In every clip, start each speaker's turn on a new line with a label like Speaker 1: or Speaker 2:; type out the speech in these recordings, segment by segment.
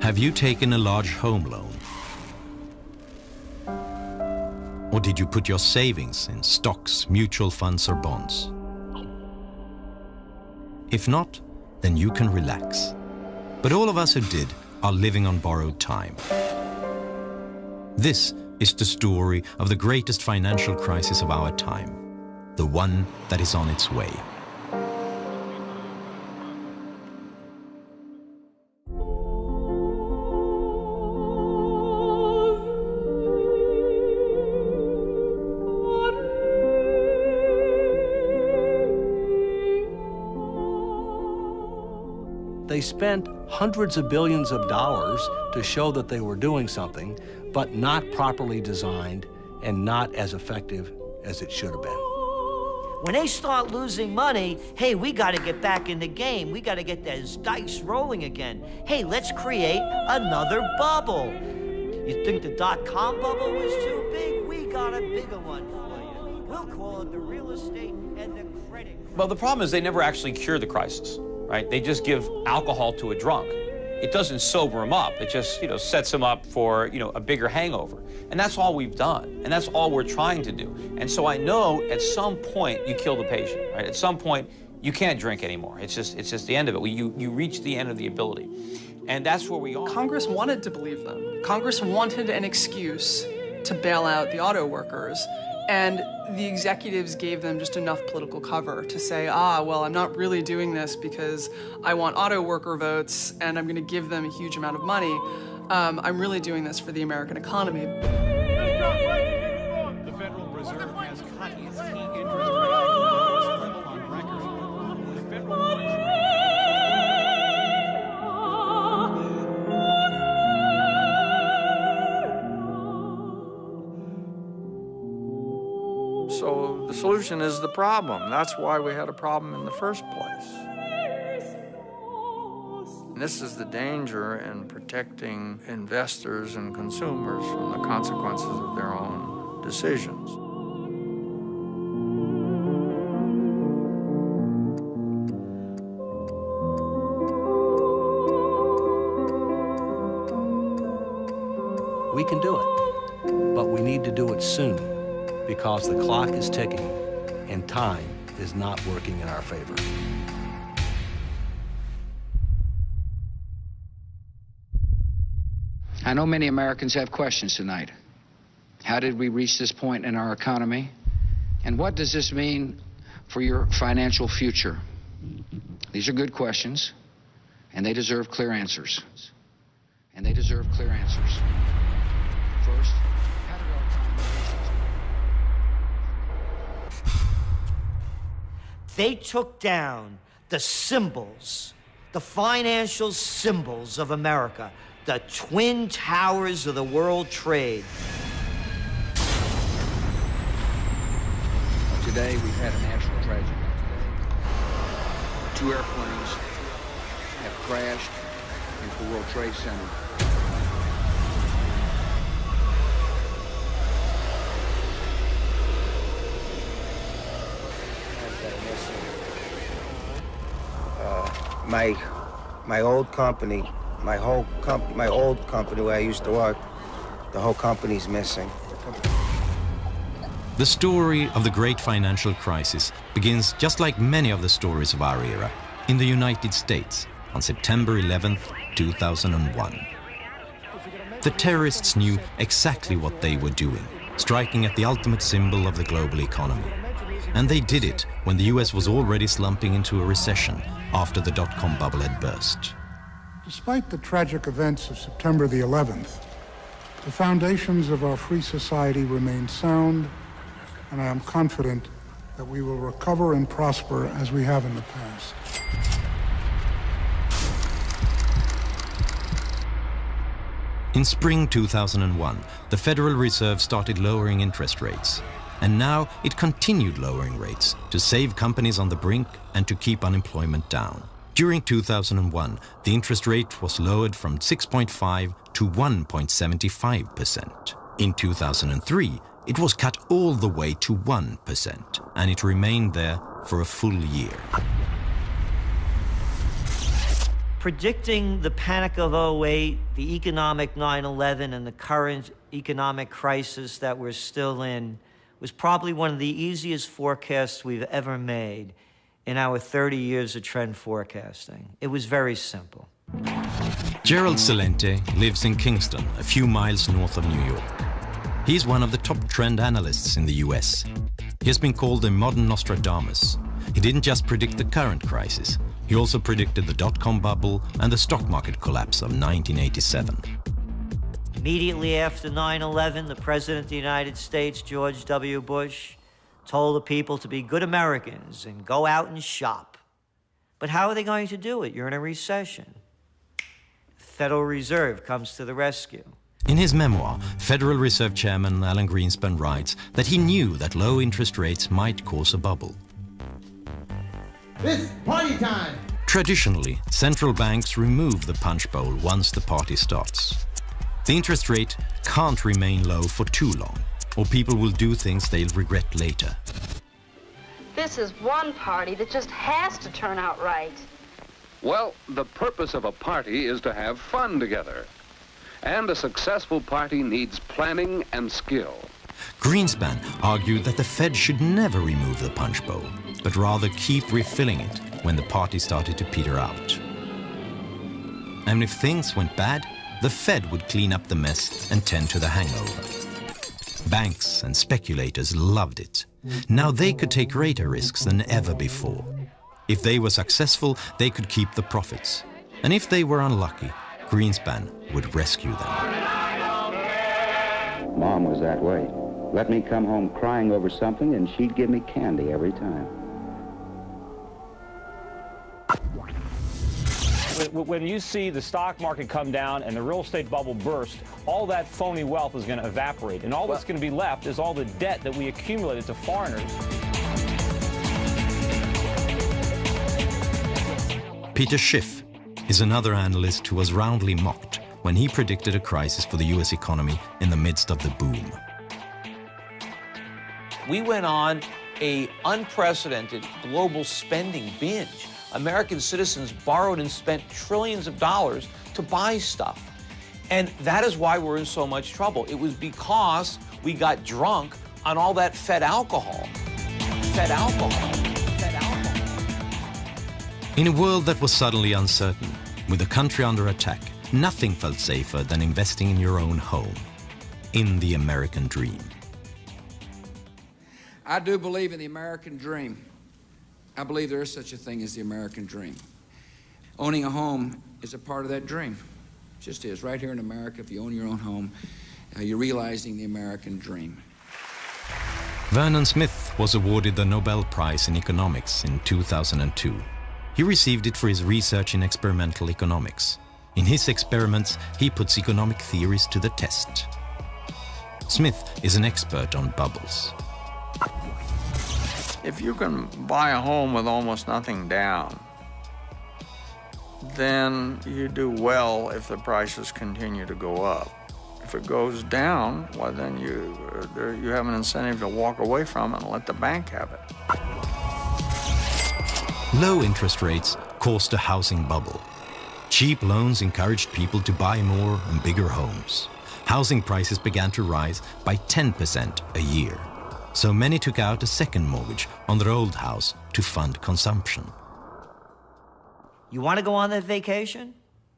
Speaker 1: Have you taken a large home loan? Or did you put your savings in stocks, mutual funds or bonds? If not, then you can relax. But all of us who did are living on borrowed time. This is the story of the greatest financial crisis of our time, the one that is on its way.
Speaker 2: They spent hundreds of billions of dollars to show that they were doing something, but not properly designed and not as effective as it should have been.
Speaker 3: When they start losing money, hey, we got to get back in the game. We got to get those dice rolling again. Hey, let's create another bubble. You think the dot-com bubble was too big? We got a bigger one for you. We'll call it the real estate and the credit.
Speaker 4: Well, the problem is they never actually cure the crisis, right? They just give alcohol to a drunk. It doesn't sober him up. It just, sets him up for, a bigger hangover. And that's all we've done. And that's all we're trying to do. And so I know at some point you kill the patient, right? At some point you can't drink anymore. It's just the end of it. You reach the end of the ability. And that's where we are.
Speaker 5: Congress wanted to believe them. Congress wanted an excuse to bail out the auto workers. And the executives gave them just enough political cover to say, well, I'm not really doing this because I want auto worker votes and I'm going to give them a huge amount of money. I'm really doing this for the American economy.
Speaker 6: The Federal Reserve has cut its key interest rate to the lowest level on record. The federal
Speaker 7: So the solution is the problem. That's why we had a problem in the first place. And this is the danger in protecting investors and consumers from the consequences of their own decisions.
Speaker 2: We can do it, but we need to do it soon, because the clock is ticking and time is not working in our favor.
Speaker 8: I know many Americans have questions tonight. How did we reach this point in our economy? And what does this mean for your financial future? These are good questions, and they deserve clear answers. And they deserve clear answers. First, how did our economy reach this point?
Speaker 3: They took down the symbols, the financial symbols of America, the twin towers of the world trade.
Speaker 8: Today, we've had a national tragedy. 2 airplanes have crashed into the World Trade Center.
Speaker 9: My old company, my old company where I used to work, the whole company's missing.
Speaker 1: The story of the great financial crisis begins, just like many of the stories of our era, in the United States on September 11th, 2001. The terrorists knew exactly what they were doing, striking at the ultimate symbol of the global economy. And they did it when the US was already slumping into a recession after the dot-com bubble had burst.
Speaker 10: Despite the tragic events of September the 11th, the foundations of our free society remain sound, and I am confident that we will recover and prosper as we have in the past.
Speaker 1: In spring 2001, the Federal Reserve started lowering interest rates. And now it continued lowering rates to save companies on the brink and to keep unemployment down. During 2001, the interest rate was lowered from 6.5 to 1.75%. In 2003, it was cut all the way to 1%, and it remained there for a full year.
Speaker 3: Predicting the panic of 08, the economic 9/11, and the current economic crisis that we're still in was probably one of the easiest forecasts we've ever made in our 30 years of trend forecasting. It was very simple.
Speaker 1: Gerald Celente lives in Kingston, a few miles north of New York. He's one of the top trend analysts in the US. He has been called a modern Nostradamus. He didn't just predict the current crisis, he also predicted the dot-com bubble and the stock market collapse of 1987.
Speaker 3: Immediately after 9/11, the President of the United States, George W. Bush, told the people to be good Americans and go out and shop. But how are they going to do it? You're in a recession. The Federal Reserve comes to the rescue.
Speaker 1: In his memoir, Federal Reserve Chairman Alan Greenspan writes that he knew that low interest rates might cause a bubble.
Speaker 11: It's party time!
Speaker 1: Traditionally, central banks remove the punch bowl once the party starts. The interest rate can't remain low for too long, or people will do things they'll regret later.
Speaker 12: This is one party that just has to turn out right.
Speaker 13: Well, the purpose of a party is to have fun together. And a successful party needs planning and skill.
Speaker 1: Greenspan argued that the Fed should never remove the punch bowl, but rather keep refilling it when the party started to peter out. And if things went bad, the Fed would clean up the mess and tend to the hangover. Banks and speculators loved it. Now they could take greater risks than ever before. If they were successful, they could keep the profits. And if they were unlucky, Greenspan would rescue them.
Speaker 14: Mom was that way. Let me come home crying over something and she'd give me candy every time.
Speaker 15: When you see the stock market come down and the real estate bubble burst, all that phony wealth is going to evaporate. And all that's going to be left is all the debt that we accumulated to foreigners.
Speaker 1: Peter Schiff is another analyst who was roundly mocked when he predicted a crisis for the US economy in the midst of the boom.
Speaker 4: We went on an unprecedented global spending binge. American citizens borrowed and spent trillions of dollars to buy stuff. And that is why we're in so much trouble. It was because we got drunk on all that Fed alcohol. Fed alcohol. Fed alcohol.
Speaker 1: In a world that was suddenly uncertain, with the country under attack, nothing felt safer than investing in your own home, in the American dream.
Speaker 8: I do believe in the American dream. I believe there is such a thing as the American dream. Owning a home is a part of that dream. It just is. Right here in America, if you own your own home, you're realizing the American dream.
Speaker 1: Vernon Smith was awarded the Nobel Prize in Economics in 2002. He received it for his research in experimental economics. In his experiments, he puts economic theories to the test. Smith is an expert on bubbles.
Speaker 7: If you can buy a home with almost nothing down, then you do well if the prices continue to go up. If it goes down, well, then you have an incentive to walk away from it and let the bank have it.
Speaker 1: Low interest rates caused a housing bubble. Cheap loans encouraged people to buy more and bigger homes. Housing prices began to rise by 10% a year. So many took out a second mortgage on their old house to fund consumption.
Speaker 3: You want to go on that vacation?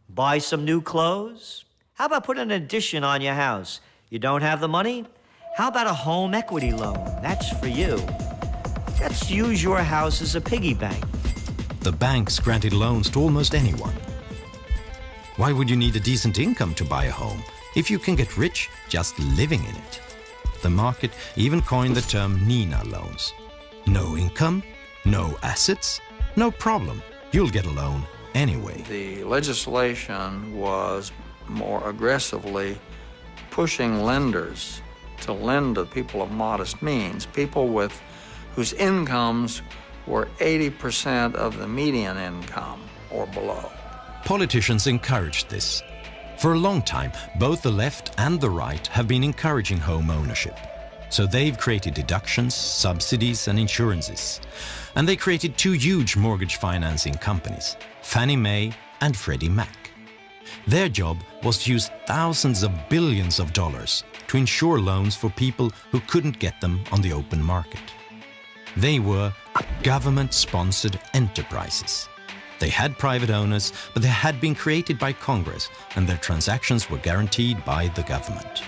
Speaker 3: Buy some new clothes? How about put an addition on your house? You don't have the money? How about a home equity loan? That's for you. Let's use your house as a piggy bank.
Speaker 1: The banks granted loans to almost anyone. Why would you need a decent income to buy a home if you can get rich just living in it? The market even coined the term Nina loans. No income, no assets, no problem. You'll get a loan anyway.
Speaker 7: The legislation was more aggressively pushing lenders to lend to people of modest means, people whose incomes were 80% of the median income or below.
Speaker 1: Politicians encouraged this. For a long time, both the left and the right have been encouraging home ownership. So they've created deductions, subsidies, and insurances. And they created two huge mortgage financing companies, Fannie Mae and Freddie Mac. Their job was to use thousands of billions of dollars to insure loans for people who couldn't get them on the open market. They were government-sponsored enterprises. They had private owners, but they had been created by Congress, and their transactions were guaranteed by the government.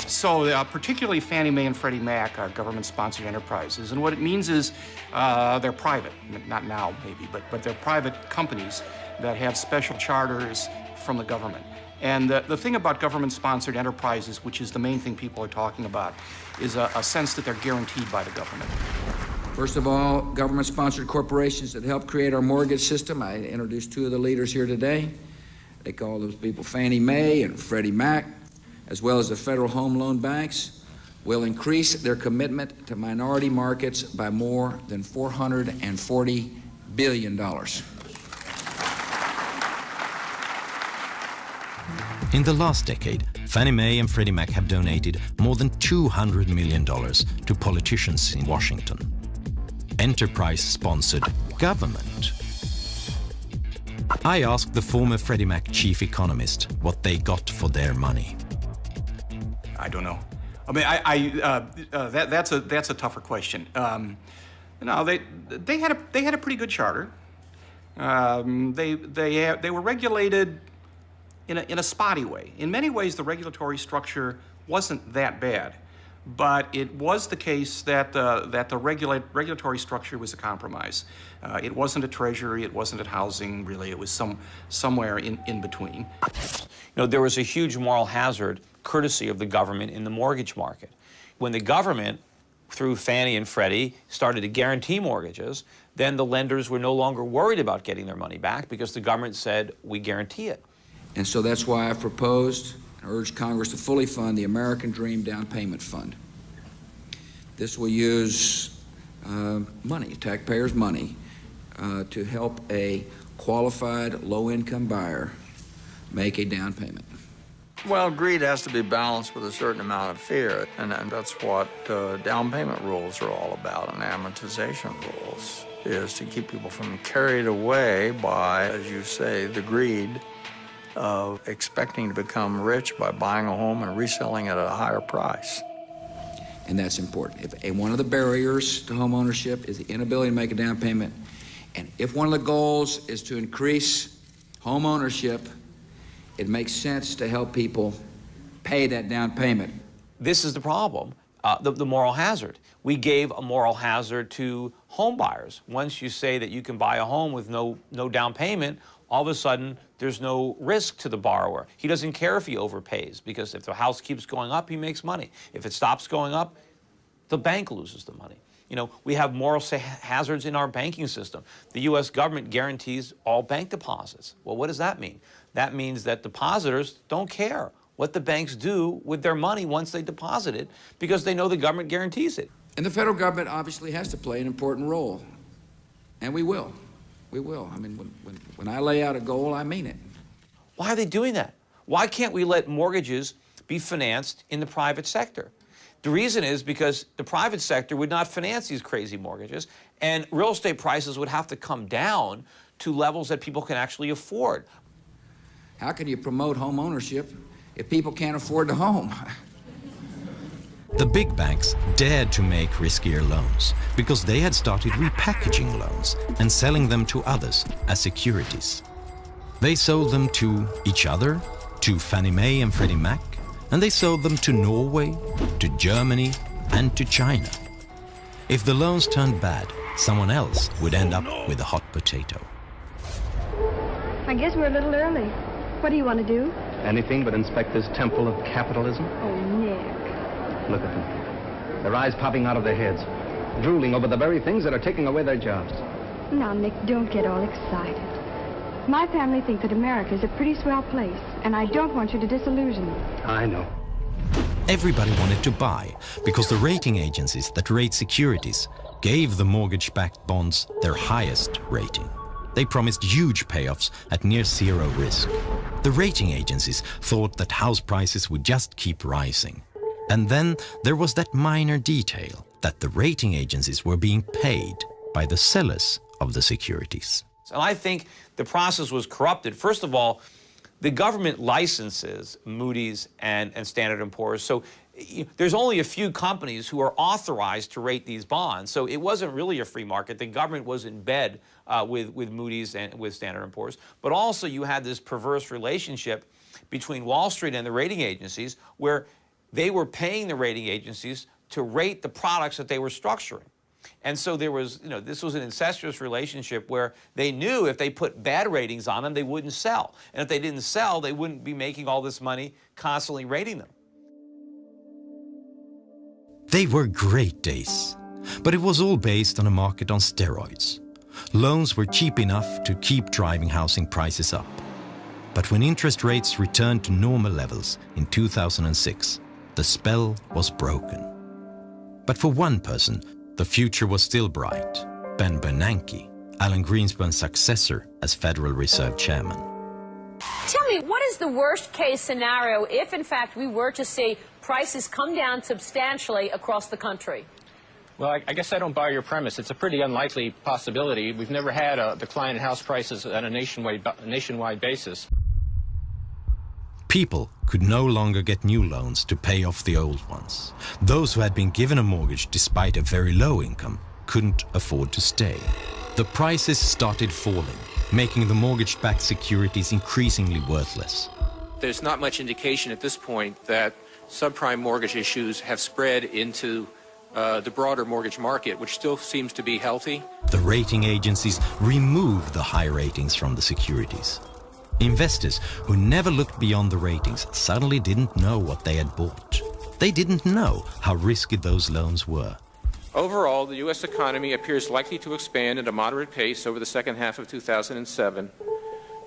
Speaker 11: So particularly Fannie Mae and Freddie Mac are government-sponsored enterprises, and what it means is they're private, not now maybe, but they're private companies that have special charters from the government. And the thing about government-sponsored enterprises, which is the main thing people are talking about, is a sense that they're guaranteed by the government.
Speaker 8: First of all, government-sponsored corporations that help create our mortgage system. I introduced two of the leaders here today. They call those people Fannie Mae and Freddie Mac, as well as the federal home loan banks, will increase their commitment to minority markets by more than $440 billion.
Speaker 1: In the last decade, Fannie Mae and Freddie Mac have donated more than $200 million to politicians in Washington. Enterprise-sponsored government. I asked the former Freddie Mac chief economist what they got for their money.
Speaker 11: I don't know. I mean, that's a tougher question. No, they had a pretty good charter. They were regulated in a spotty way. In many ways, the regulatory structure wasn't that bad, but it was the case that the regulatory structure was a compromise. It wasn't a treasury, it wasn't a housing, really. It was somewhere in between.
Speaker 4: You know, there was a huge moral hazard courtesy of the government in the mortgage market. When the government, through Fannie and Freddie, started to guarantee mortgages, then the lenders were no longer worried about getting their money back because the government said, we guarantee it.
Speaker 8: And so that's why I've proposed and urged Congress to fully fund the American Dream Down Payment Fund. This will use money, taxpayers' money, to help a qualified low-income buyer make a down payment.
Speaker 7: Well, greed has to be balanced with a certain amount of fear, and that's what down payment rules are all about, and amortization rules, is to keep people from carried away by, as you say, the greed of expecting to become rich by buying a home and reselling it at a higher price.
Speaker 8: And that's important. If one of the barriers to home ownership is the inability to make a down payment, and if one of the goals is to increase home ownership, it makes sense to help people pay that down payment.
Speaker 4: This is the problem, the moral hazard. We gave a moral hazard to home buyers. Once you say that you can buy a home with no down payment, all of a sudden there's no risk to the borrower. He doesn't care if he overpays, because if the house keeps going up, he makes money. If it stops going up, the bank loses the money. You know, we have moral hazards in our banking system. The U.S. government guarantees all bank deposits. Well, what does that mean? That means that depositors don't care what the banks do with their money once they deposit it, because they know the government guarantees it.
Speaker 8: And the federal government obviously has to play an important role, and we will. We will. I mean, when I lay out a goal, I mean it.
Speaker 4: Why are they doing that? Why can't we let mortgages be financed in the private sector? The reason is because the private sector would not finance these crazy mortgages, and real estate prices would have to come down to levels that people can actually afford.
Speaker 8: How can you promote home ownership if people can't afford the home?
Speaker 1: The big banks dared to make riskier loans because they had started repackaging loans and selling them to others as securities. They sold them to each other, to Fannie Mae and Freddie Mac, and they sold them to Norway, to Germany, and to China. If the loans turned bad, someone else would end up with a hot potato.
Speaker 12: I guess we're a little early. What do you want to do?
Speaker 16: Anything but inspect this temple of capitalism.
Speaker 12: Oh, Nick.
Speaker 16: Look at them. Their eyes popping out of their heads, drooling over the very things that are taking away their jobs.
Speaker 12: Now, Nick, don't get all excited. My family think that America is a pretty swell place, and I don't want you to disillusion them.
Speaker 16: I know.
Speaker 1: Everybody wanted to buy because the rating agencies that rate securities gave the mortgage-backed bonds their highest rating. They promised huge payoffs at near zero risk. The rating agencies thought that house prices would just keep rising. And then there was that minor detail that the rating agencies were being paid by the sellers of the securities.
Speaker 4: And I think the process was corrupted. First of all, the government licenses Moody's and Standard & Poor's. So there's only a few companies who are authorized to rate these bonds. So it wasn't really a free market. The government was in bed with Moody's and with Standard & Poor's. But also you had this perverse relationship between Wall Street and the rating agencies where they were paying the rating agencies to rate the products that they were structuring. And so there was, this was an incestuous relationship where they knew if they put bad ratings on them, they wouldn't sell. And if they didn't sell, they wouldn't be making all this money constantly rating them.
Speaker 1: They were great days, but it was all based on a market on steroids. Loans were cheap enough to keep driving housing prices up. But when interest rates returned to normal levels in 2006, the spell was broken. But for one person, the future was still bright. Ben Bernanke, Alan Greenspan's successor as Federal Reserve Chairman.
Speaker 17: Tell me, what is the worst case scenario if, in fact, we were to see prices come down substantially across the country?
Speaker 18: Well, I guess I don't buy your premise. It's a pretty unlikely possibility. We've never had a decline in house prices on a nationwide basis.
Speaker 1: People could no longer get new loans to pay off the old ones. Those who had been given a mortgage despite a very low income couldn't afford to stay. The prices started falling, making the mortgage-backed securities increasingly worthless.
Speaker 18: There's not much indication at this point that subprime mortgage issues have spread into the broader mortgage market, which still seems to be healthy.
Speaker 1: The rating agencies removed the high ratings from the securities. Investors who never looked beyond the ratings suddenly didn't know what they had bought. They didn't know how risky those loans were.
Speaker 18: Overall, the U.S. economy appears likely to expand at a moderate pace over the second half of 2007,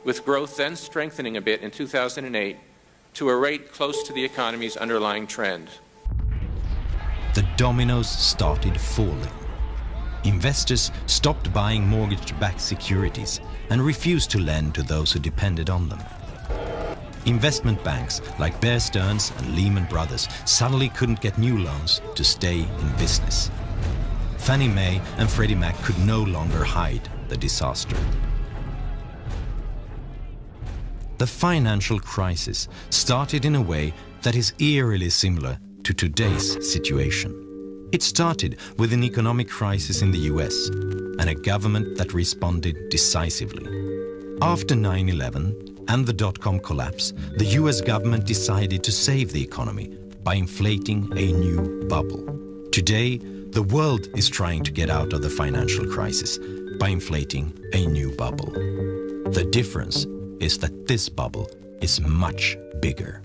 Speaker 18: with growth then strengthening a bit in 2008 to a rate close to the economy's underlying trend.
Speaker 1: The dominoes started falling. Investors stopped buying mortgage-backed securities and refused to lend to those who depended on them. Investment banks like Bear Stearns and Lehman Brothers suddenly couldn't get new loans to stay in business. Fannie Mae and Freddie Mac could no longer hide the disaster. The financial crisis started in a way that is eerily similar to today's situation. It started with an economic crisis in the US and a government that responded decisively. After 9/11 and the dot-com collapse, the US government decided to save the economy by inflating a new bubble. Today, the world is trying to get out of the financial crisis by inflating a new bubble. The difference is that this bubble is much bigger.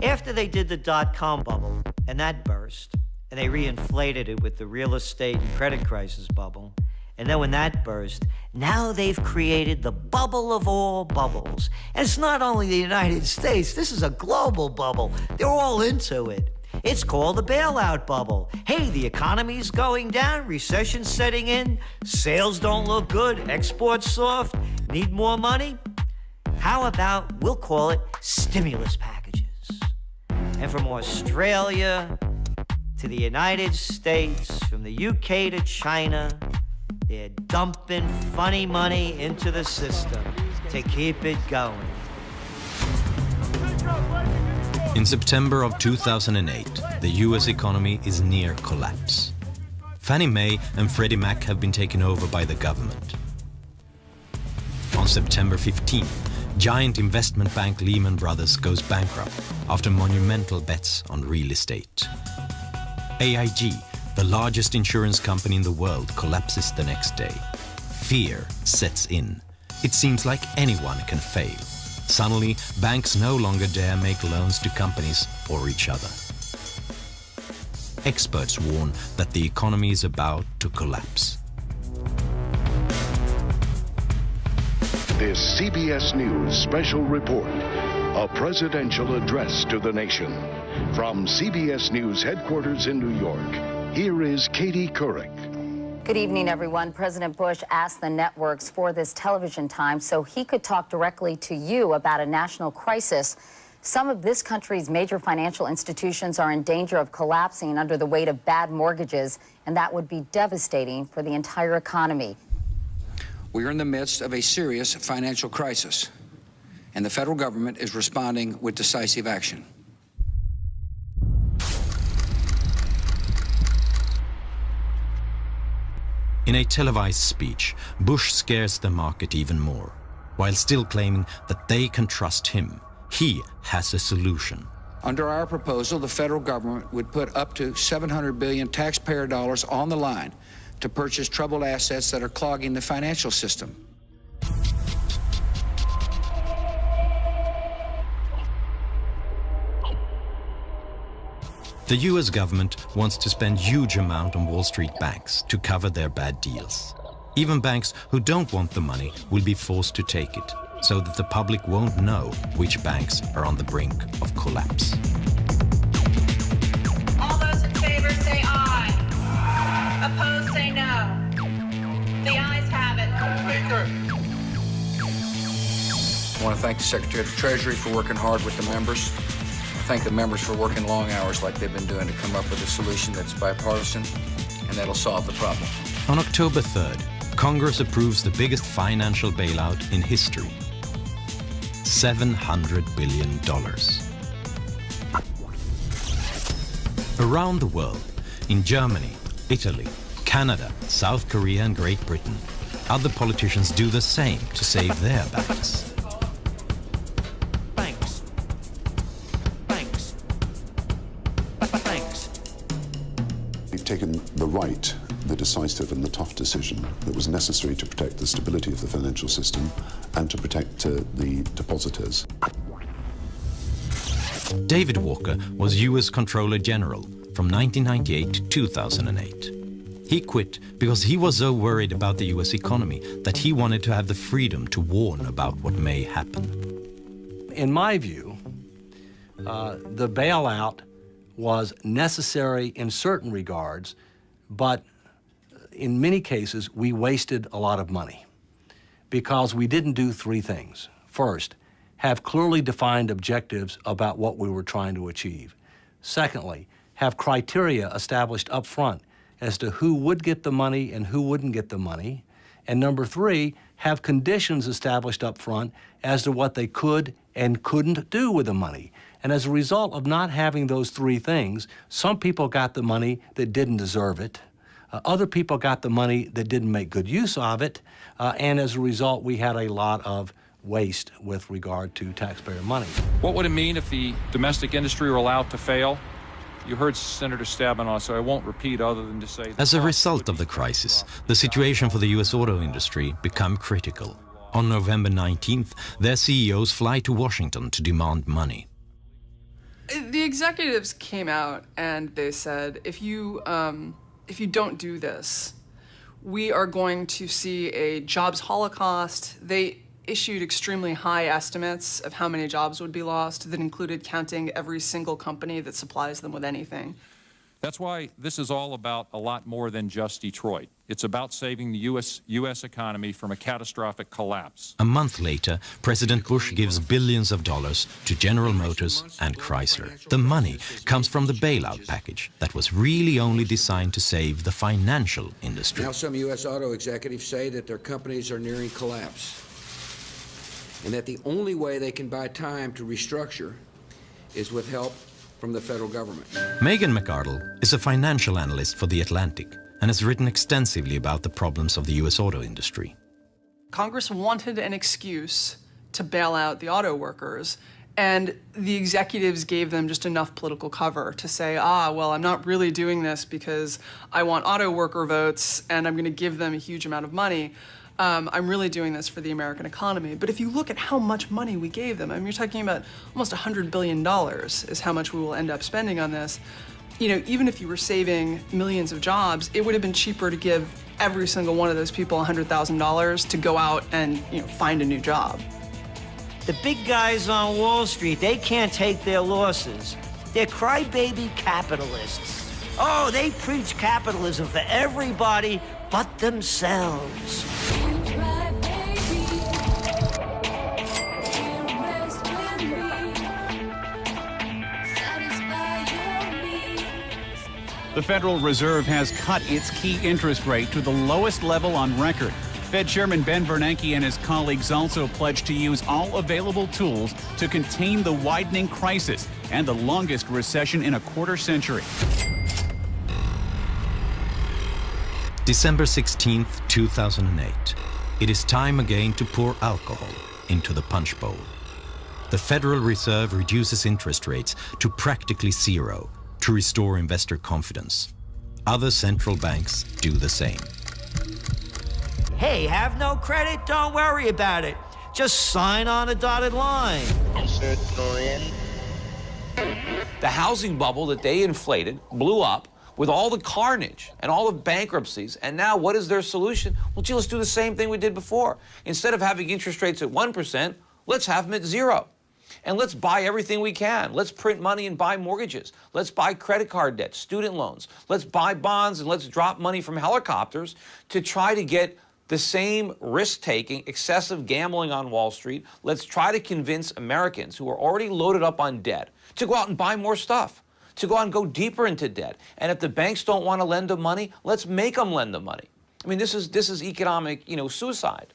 Speaker 3: After they did the dot-com bubble, and that burst, and they reinflated it with the real estate and credit crisis bubble, and then when that burst, now they've created the bubble of all bubbles. And it's not only the United States, this is a global bubble. They're all into it. It's called the bailout bubble. Hey, the economy's going down, recession's setting in, sales don't look good, exports soft, need more money? How about we'll call it stimulus packages? And from Australia to the United States, from the UK to China, they're dumping funny money into the system to keep it going.
Speaker 1: In September of 2008, the US economy is near collapse. Fannie Mae and Freddie Mac have been taken over by the government. On September 15th, giant investment bank Lehman Brothers goes bankrupt after monumental bets on real estate. AIG, the largest insurance company in the world, collapses the next day. Fear sets in. It seems like anyone can fail. Suddenly, banks no longer dare make loans to companies or each other. Experts warn that the economy is about to collapse.
Speaker 19: This CBS News special report, a presidential address to the nation. From CBS News headquarters in New York, here is Katie Couric.
Speaker 20: Good evening, everyone. President Bush asked the networks for this television time so he could talk directly to you about a national crisis Some of this country's major financial institutions are in danger of collapsing under the weight of bad mortgages, and that would be devastating for the entire economy.
Speaker 8: We are in the midst of a serious financial crisis, and the federal government is responding with decisive action.
Speaker 1: In a televised speech, Bush scares the market even more, while still claiming that they can trust him. He has a solution.
Speaker 8: Under our proposal, the federal government would put up to $700 billion taxpayer dollars on the line to purchase troubled assets that are clogging the financial system.
Speaker 1: The US government wants to spend huge amount on Wall Street banks to cover their bad deals. Even banks who don't want the money will be forced to take it, so that the public won't know which banks are on the brink of collapse.
Speaker 21: All those in favor say aye. Opposed say no. The ayes have it.
Speaker 8: I want to thank the Secretary of the Treasury for working hard with the members. I thank the members for working long hours like they've been doing to come up with a solution that's bipartisan and that'll solve the problem.
Speaker 1: On October 3rd, Congress approves the biggest financial bailout in history. $700 billion. Around the world, in Germany, Italy, Canada, South Korea and Great Britain, other politicians do the same to save their banks.
Speaker 22: We've taken the right, the decisive and the tough decision that was necessary to protect the stability of the financial system and to protect the depositors.
Speaker 1: David Walker was US Comptroller General from 1998 to 2008. He quit because he was so worried about the US economy that he wanted to have the freedom to warn about what may happen.
Speaker 2: In my view, the bailout was necessary in certain regards, but in many cases, we wasted a lot of money because we didn't do three things. First, have clearly defined objectives about what we were trying to achieve. Secondly, have criteria established up front as to who would get the money and who wouldn't get the money. And number three, have conditions established up front as to what they could and couldn't do with the money. And as a result of not having those three things, some people got the money that didn't deserve it. Other people got the money that didn't make good use of it. And as a result, we had a lot of waste with regard to taxpayer money.
Speaker 23: What would it mean if the domestic industry were allowed to fail? You heard Senator Stabenow, so I won't repeat other than to say...
Speaker 1: As a result of the crisis, the situation for the US auto industry became critical. On November 19th, their CEOs fly to Washington to demand money.
Speaker 5: The executives came out and they said, if you don't do this, we are going to see a jobs holocaust. They issued extremely high estimates of how many jobs would be lost that included counting every single company that supplies them with anything.
Speaker 23: That's why this is all about a lot more than just Detroit. It's about saving the U.S. economy from a catastrophic collapse.
Speaker 1: A month later, President Bush gives billions of dollars to General Motors and Chrysler. The money comes from the bailout package that was really only designed to save the financial industry.
Speaker 8: Now some U.S. auto executives say that their companies are nearing collapse, and that the only way they can buy time to restructure is with help from the federal government.
Speaker 1: Megan McArdle is a financial analyst for The Atlantic and has written extensively about the problems of the U.S. auto industry.
Speaker 5: Congress wanted an excuse to bail out the auto workers, and the executives gave them just enough political cover to say, well, I'm not really doing this because I want auto worker votes and I'm going to give them a huge amount of money. I'm really doing this for the American economy. But if you look at how much money we gave them, I mean, you're talking about almost $100 billion is how much we will end up spending on this. You know, even if you were saving millions of jobs, it would have been cheaper to give every single one of those people $100,000 to go out and, find a new job.
Speaker 3: The big guys on Wall Street, they can't take their losses. They're crybaby capitalists. Oh, they preach capitalism for everybody but themselves.
Speaker 6: The Federal Reserve has cut its key interest rate to the lowest level on record. Fed Chairman Ben Bernanke and his colleagues also pledged to use all available tools to contain the widening crisis and the longest recession in a quarter century.
Speaker 1: December 16th, 2008. It is time again to pour alcohol into the punch bowl. The Federal Reserve reduces interest rates to practically zero to restore investor confidence. Other central banks do the same.
Speaker 3: Hey, have no credit? Don't worry about it. Just sign on a dotted line.
Speaker 4: The housing bubble that they inflated blew up with all the carnage and all the bankruptcies. And now what is their solution? Well, gee, let's do the same thing we did before. Instead of having interest rates at 1%, let's have them at 0. And let's buy everything we can. Let's print money and buy mortgages. Let's buy credit card debt, student loans. Let's buy bonds and let's drop money from helicopters to try to get the same risk-taking, excessive gambling on Wall Street. Let's try to convince Americans who are already loaded up on debt to go out and buy more stuff, to go out and go deeper into debt. And if the banks don't want to lend them money, let's make them lend them money. I mean, this is economic, suicide.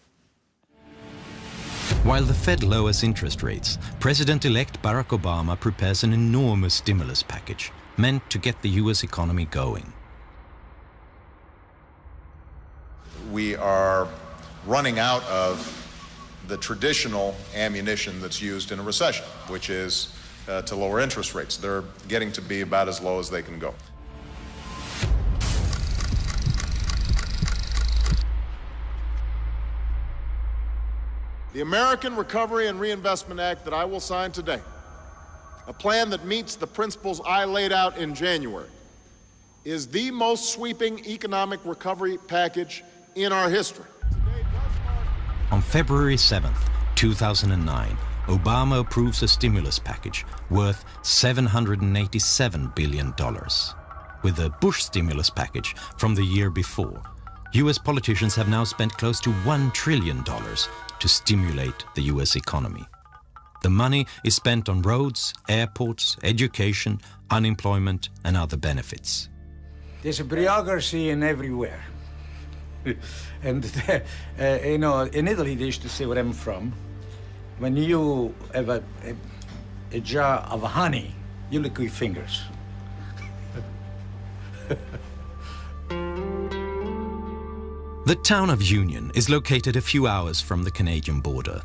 Speaker 1: While the Fed lowers interest rates, President-elect Barack Obama prepares an enormous stimulus package meant to get the U.S. economy going.
Speaker 9: We are running out of the traditional ammunition that's used in a recession, which is to lower interest rates. They're getting to be about as low as they can go.
Speaker 10: The American Recovery and Reinvestment Act that I will sign today, a plan that meets the principles I laid out in January, is the most sweeping economic recovery package in our history.
Speaker 1: On February 7th, 2009, Obama approves a stimulus package worth $787 billion. With the Bush stimulus package from the year before, U.S. politicians have now spent close to $1 trillion to stimulate the U.S. economy. The money is spent on roads, airports, education, unemployment, and other benefits.
Speaker 24: There's a bureaucracy in everywhere. And, in Italy, they used to say where I'm from, when you have a jar of honey, you lick your fingers.
Speaker 1: The town of Union is located a few hours from the Canadian border.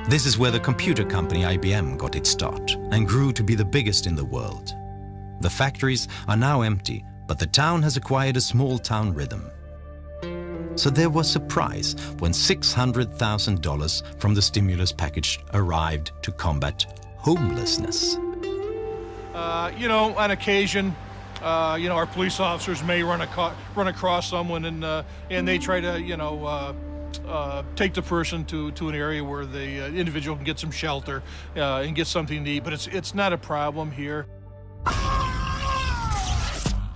Speaker 1: This is where the computer company IBM got its start and grew to be the biggest in the world. The factories are now empty, but the town has acquired a small town rhythm. So there was surprise when $600,000 from the stimulus package arrived to combat homelessness.
Speaker 25: On occasion, our police officers may run across someone and they try to, take the person to an area where the individual can get some shelter and get something to eat. But it's not a problem here.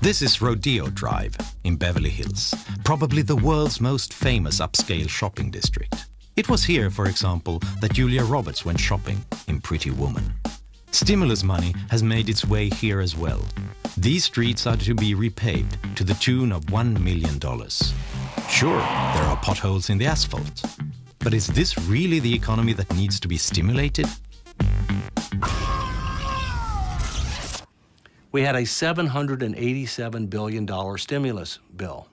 Speaker 1: This is Rodeo Drive in Beverly Hills, probably the world's most famous upscale shopping district. It was here, for example, that Julia Roberts went shopping in Pretty Woman. Stimulus money has made its way here as well. These streets are to be repaved to the tune of $1 million. Sure, there are potholes in the asphalt. But is this really the economy that needs to be stimulated?
Speaker 2: We had a $787 billion stimulus bill,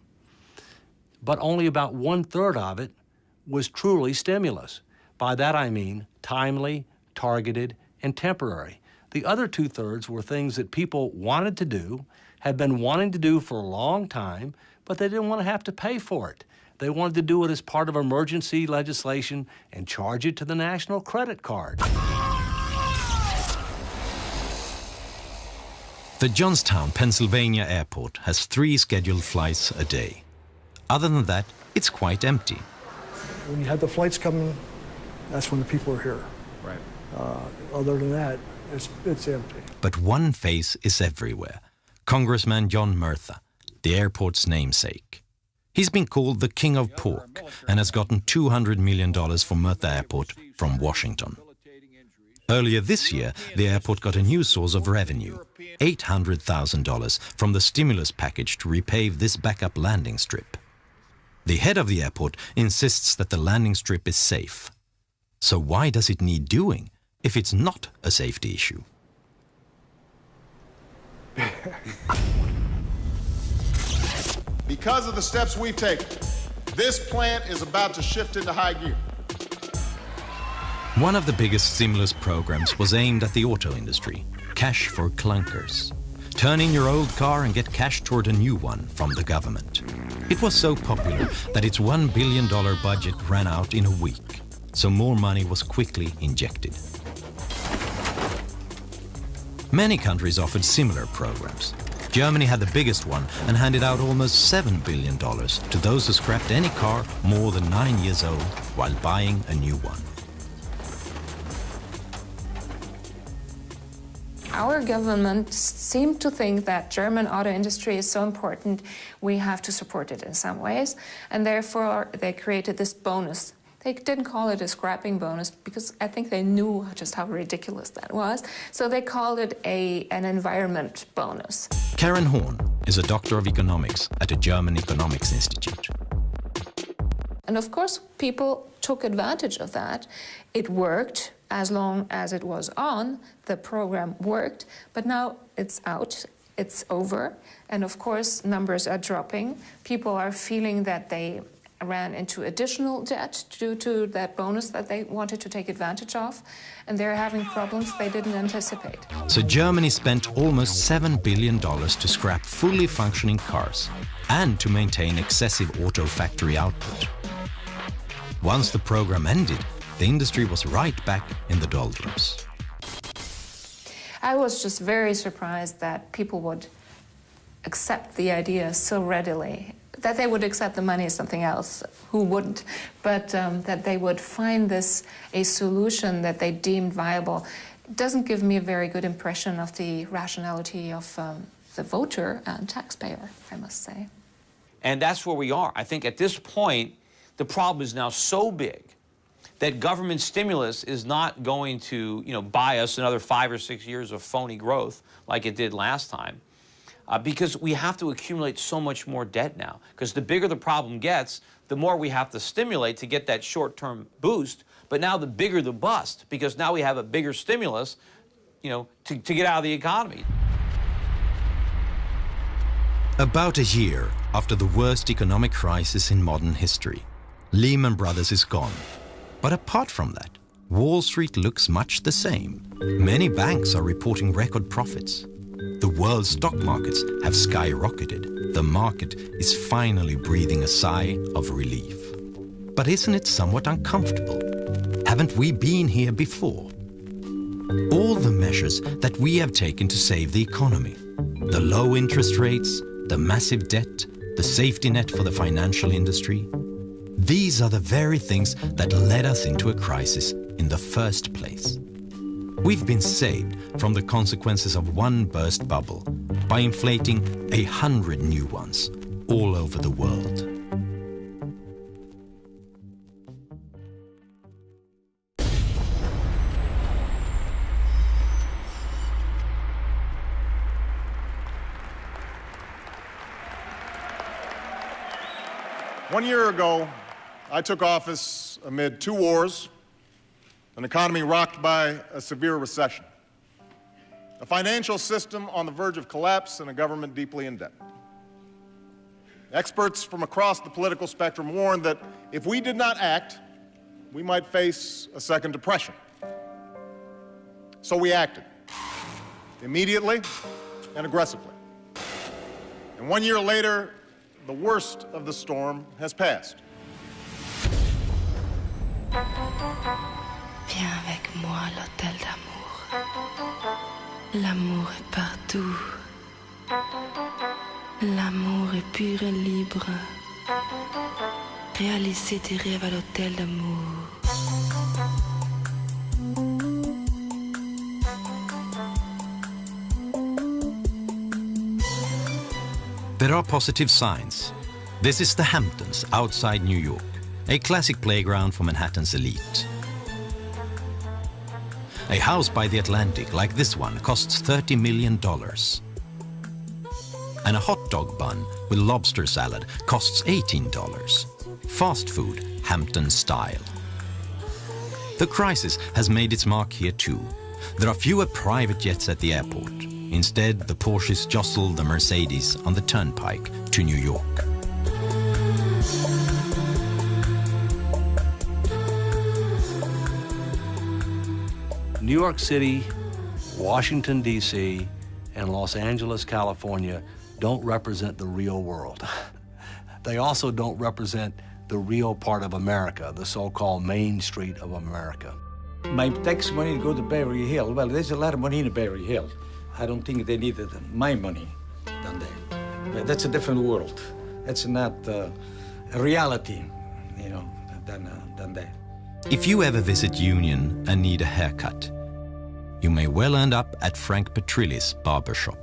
Speaker 2: but only about 1/3 of it was truly stimulus. By that I mean timely, targeted, and temporary. The other 2/3 were things that people wanted to do, had been wanting to do for a long time, but they didn't want to have to pay for it. They wanted to do it as part of emergency legislation and charge it to the national credit card.
Speaker 1: The Johnstown, Pennsylvania airport has 3 scheduled flights a day. Other than that, it's quite empty.
Speaker 26: When you have the flights coming, that's when the people are here.
Speaker 24: Right.
Speaker 26: Other than that, it's empty.
Speaker 1: But one face is everywhere. Congressman John Murtha, the airport's namesake. He's been called the King of Pork and has gotten $200 million for Murtha Airport from Washington. Earlier this year, the airport got a new source of revenue, $800,000 from the stimulus package to repave this backup landing strip. The head of the airport insists that the landing strip is safe. So why does it need doing if it's not a safety issue?
Speaker 10: Because of the steps we've taken, this plant is about to shift into high gear.
Speaker 1: One of the biggest stimulus programs was aimed at the auto industry, cash for clunkers. Turn in your old car and get cash toward a new one from the government. It was so popular that its $1 billion budget ran out in a week, so more money was quickly injected. Many countries offered similar programs. Germany had the biggest one and handed out almost $7 billion to those who scrapped any car more than 9 years old while buying a new one.
Speaker 7: Our government seemed to think that German auto industry is so important, we have to support it in some ways, and therefore they created this bonus. They didn't call it a scrapping bonus because I think they knew just how ridiculous that was, so they called it an environment bonus.
Speaker 1: Karen Horn is a doctor of economics at the German Economics Institute.
Speaker 7: And of course, people took advantage of that. It worked. As long as it was on, the program worked, but now it's out, it's over, and of course numbers are dropping. People are feeling that they ran into additional debt due to that bonus that they wanted to take advantage of, and they're having problems they didn't anticipate.
Speaker 1: So Germany spent almost $7 billion to scrap fully functioning cars and to maintain excessive auto factory output. Once the program ended, the industry was right back in the doldrums.
Speaker 7: I was just very surprised that people would accept the idea so readily. That they would accept the money is something else, who wouldn't, but that they would find this a solution that they deemed viable. It doesn't give me a very good impression of the rationality of the voter and taxpayer, I must say.
Speaker 4: And that's where we are. I think at this point, the problem is now so big that government stimulus is not going to, buy us another 5 or 6 years of phony growth like it did last time, because we have to accumulate so much more debt now. Because the bigger the problem gets, the more we have to stimulate to get that short-term boost. But now the bigger the bust, because now we have a bigger stimulus, to get out of the economy.
Speaker 1: About a year after the worst economic crisis in modern history, Lehman Brothers is gone. But apart from that, Wall Street looks much the same. Many banks are reporting record profits. The world's stock markets have skyrocketed. The market is finally breathing a sigh of relief. But isn't it somewhat uncomfortable? Haven't we been here before? All the measures that we have taken to save the economy, the low interest rates, the massive debt, the safety net for the financial industry, these are the very things that led us into a crisis in the first place. We've been saved from the consequences of one burst bubble by inflating 100 new ones all over the world.
Speaker 10: One year ago, I took office amid 2 wars, an economy rocked by a severe recession, a financial system on the verge of collapse, and a government deeply in debt. Experts from across the political spectrum warned that if we did not act, we might face a second depression. So we acted, immediately and aggressively. And 1 year later, the worst of the storm has passed.
Speaker 11: Viens avec moi à l'hôtel d'amour. L'amour est partout. L'amour est pur et libre. Réalisez tes rêves à l'hôtel d'amour.
Speaker 1: There are positive signs. This is the Hamptons outside New York, a classic playground for Manhattan's elite. a house by the Atlantic like this one costs $30 million. And a hot dog bun with lobster salad costs $18. Fast food, Hampton style. The crisis has made its mark here too. There are fewer private jets at the airport. Instead, the Porsches jostle the Mercedes on the turnpike to New York.
Speaker 2: New York City, Washington, D.C., and Los Angeles, California don't represent the real world. They also don't represent the real part of America, the so-called Main Street of America.
Speaker 24: My tax money go to Beverly Hills. Well, there's a lot of money in Beverly Hills. I don't think they needed my money down there. But that's a different world. That's not a reality, you know, than that.
Speaker 1: If you ever visit Union and need a haircut, you may well end up at Frank Petrilli's barbershop.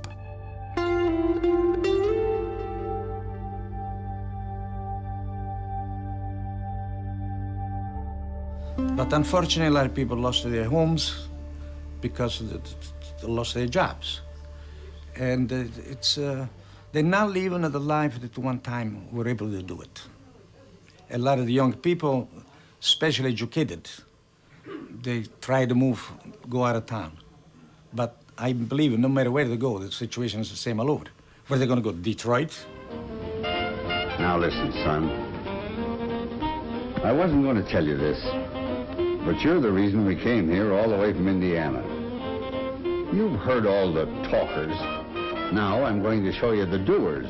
Speaker 24: But unfortunately, a lot of people lost their homes because they lost their jobs. And they're not living the life that one time were able to do it. A lot of the young people, especially educated, they try to move, go out of town. But I believe no matter where they go, the situation is the same all over. Where are they going to go? Detroit?
Speaker 12: Now listen, son. I wasn't going to tell you this, but you're the reason we came here all the way from Indiana. You've heard all the talkers. Now I'm going to show you the doers.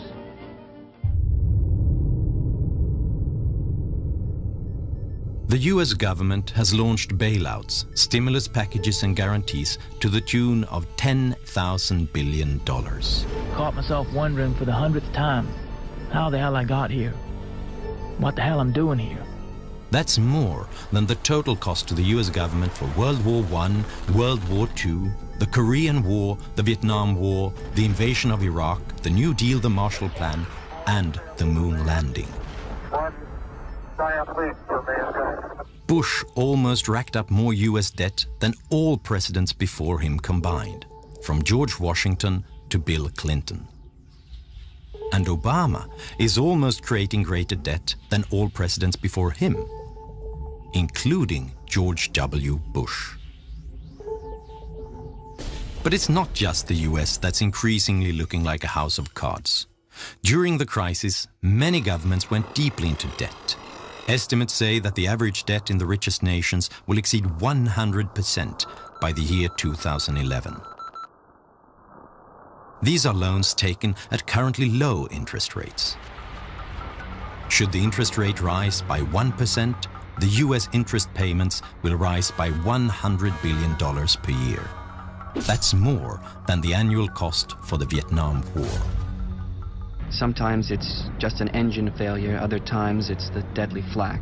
Speaker 1: The US government has launched bailouts, stimulus packages and guarantees to the tune of $10,000 billion.
Speaker 13: Caught myself wondering for the 100th time how the hell I got here. What the hell I'm doing here.
Speaker 1: That's more than the total cost to the US government for World War I, World War II, the Korean War, the Vietnam War, the invasion of Iraq, the New Deal, the Marshall Plan, and the moon landing. Bush almost racked up more US debt than all presidents before him combined, from George Washington to Bill Clinton. And Obama is almost creating greater debt than all presidents before him, including George W. Bush. But it's not just the US that's increasingly looking like a house of cards. During the crisis, many governments went deeply into debt. Estimates say that the average debt in the richest nations will exceed 100% by the year 2011. These are loans taken at currently low interest rates. Should the interest rate rise by 1%, the US interest payments will rise by $100 billion per year. That's more than the annual cost for the Vietnam War.
Speaker 14: Sometimes it's just an engine failure, other times it's the deadly flak.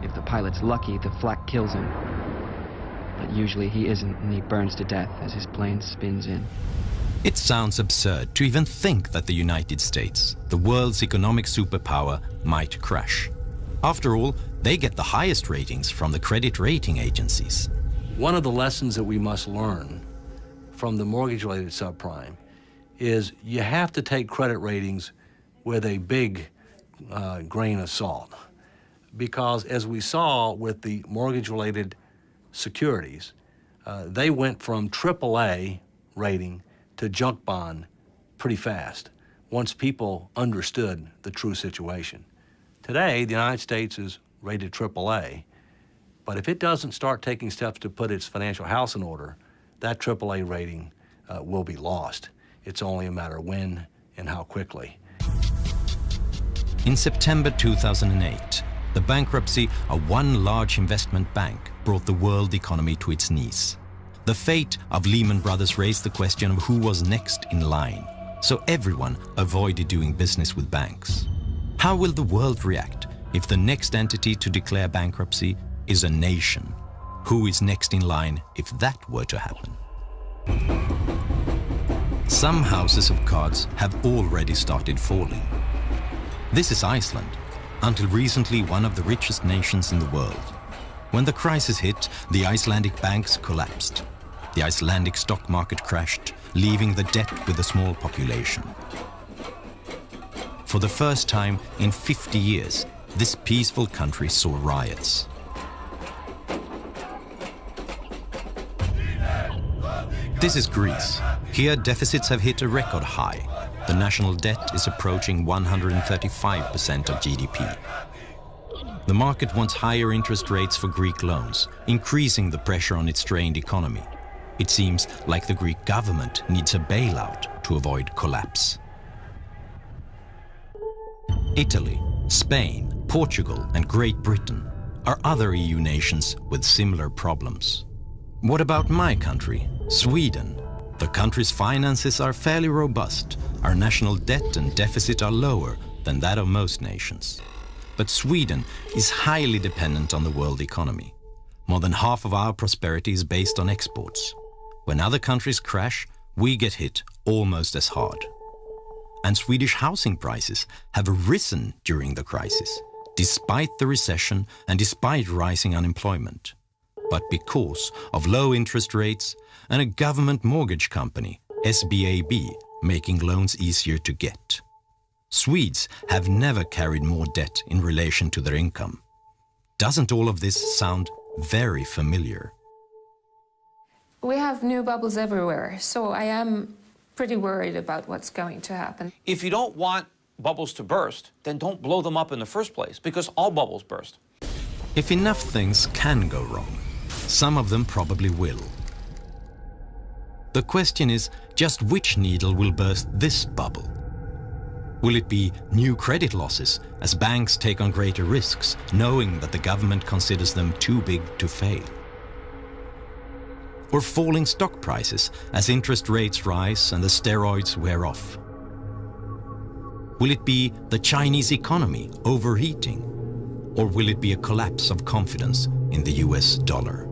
Speaker 14: If the pilot's lucky, the flak kills him. But usually he isn't, and he burns to death as his plane spins in.
Speaker 1: It sounds absurd to even think that the United States, the world's economic superpower, might crash. After all, they get the highest ratings from the credit rating agencies.
Speaker 2: One of the lessons that we must learn from the mortgage-related subprime is you have to take credit ratings with a big grain of salt. Because as we saw with the mortgage-related securities, they went from AAA rating to junk bond pretty fast once people understood the true situation. Today, the United States is rated AAA, but if it doesn't start taking steps to put its financial house in order, that AAA rating will be lost. It's only a matter of when and how quickly.
Speaker 1: In September 2008, the bankruptcy of one large investment bank brought the world economy to its knees. The fate of Lehman Brothers raised the question of who was next in line, so everyone avoided doing business with banks. How will the world react if the next entity to declare bankruptcy is a nation? Who is next in line if that were to happen? Some houses of cards have already started falling. This is Iceland, until recently one of the richest nations in the world. When the crisis hit, the Icelandic banks collapsed. The Icelandic stock market crashed, leaving the debt with a small population. For the first time in 50 years, this peaceful country saw riots. This is Greece. Here, deficits have hit a record high. The national debt is approaching 135% of GDP. The market wants higher interest rates for Greek loans, increasing the pressure on its strained economy. It seems like the Greek government needs a bailout to avoid collapse. Italy, Spain, Portugal, and Great Britain are other EU nations with similar problems. What about my country, Sweden? The country's finances are fairly robust. Our national debt and deficit are lower than that of most nations. But Sweden is highly dependent on the world economy. More than half of our prosperity is based on exports. When other countries crash, we get hit almost as hard. And Swedish housing prices have risen during the crisis, despite the recession and despite rising unemployment. But because of low interest rates and a government mortgage company, SBAB, making loans easier to get. Swedes have never carried more debt in relation to their income. Doesn't all of this sound very familiar?
Speaker 7: We have new bubbles everywhere, so I am pretty worried about what's going to happen.
Speaker 4: If you don't want bubbles to burst, then don't blow them up in the first place, because all bubbles burst.
Speaker 1: If enough things can go wrong, some of them probably will. The question is just which needle will burst this bubble? Will it be new credit losses as banks take on greater risks, knowing that the government considers them too big to fail? Or falling stock prices as interest rates rise and the steroids wear off? Will it be the Chinese economy overheating? Or will it be a collapse of confidence in the US dollar?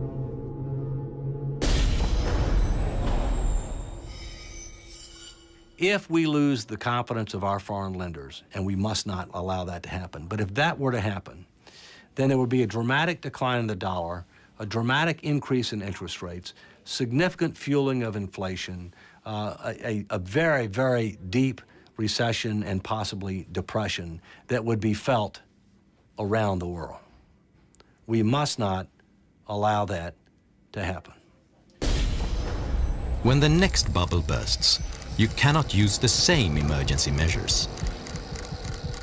Speaker 2: If we lose the confidence of our foreign lenders, and we must not allow that to happen, but if that were to happen, then there would be a dramatic decline in the dollar, a dramatic increase in interest rates, significant fueling of inflation, a very, very deep recession and possibly depression that would be felt around the world. We must not allow that to happen.
Speaker 1: When the next bubble bursts, you cannot use the same emergency measures.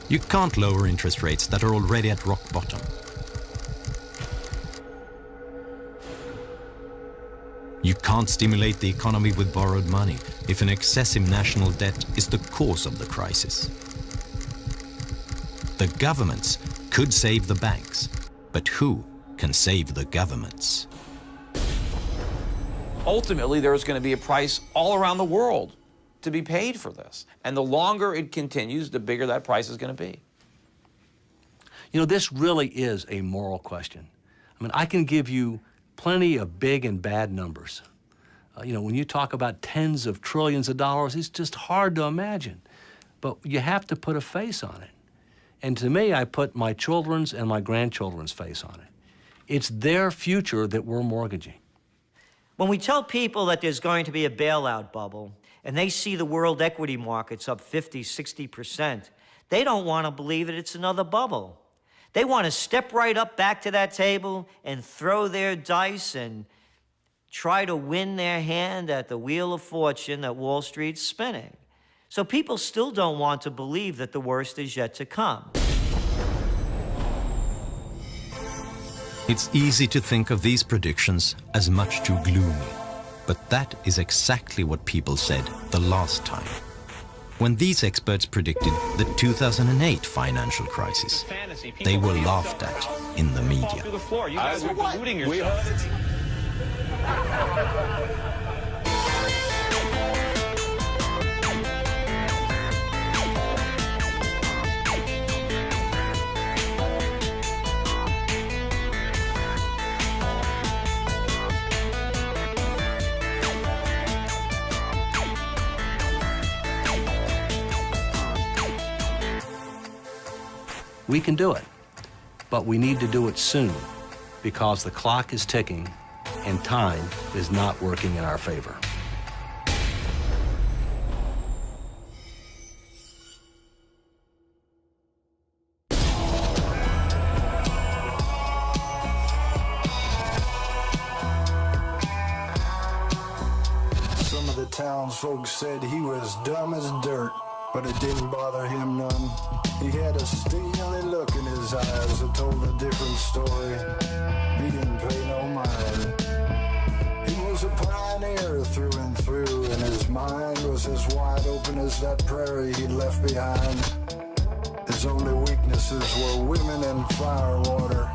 Speaker 1: You can't lower interest rates that are already at rock bottom. You can't stimulate the economy with borrowed money if an excessive national debt is the cause of the crisis. The governments could save the banks, but who can save the governments?
Speaker 4: Ultimately, there's going to be a price all around the world to be paid for this. And the longer it continues, the bigger that price is going to be.
Speaker 2: You know, this really is a moral question. I mean, I can give you plenty of big and bad numbers. You know, when you talk about tens of trillions of dollars, it's just hard to imagine. But you have to put a face on it. And to me, I put my children's and my grandchildren's face on it. It's their future that we're mortgaging.
Speaker 3: When we tell people that there's going to be a bailout bubble, and they see the world equity markets up 50, 60%, they don't want to believe that it's another bubble. They want to step right up back to that table and throw their dice and try to win their hand at the wheel of fortune that Wall Street's spinning. So people still don't want to believe that the worst is yet to come.
Speaker 1: It's easy to think of these predictions as much too gloomy. But that is exactly what people said the last time. When these experts predicted the 2008 financial crisis, they were laughed at in the media.
Speaker 4: You guys are deluding yourself.
Speaker 2: We can do it, but we need to do it soon. because the clock is ticking and time is not working in our favor.
Speaker 15: Some of the townsfolk said he was dumb as dirt, but it didn't bother him none. He had a steely look in his eyes that told a different story. He didn't pay no mind. He was a pioneer through and through, and his mind was as wide open as that prairie he'd left behind. His only weaknesses were women and firewater.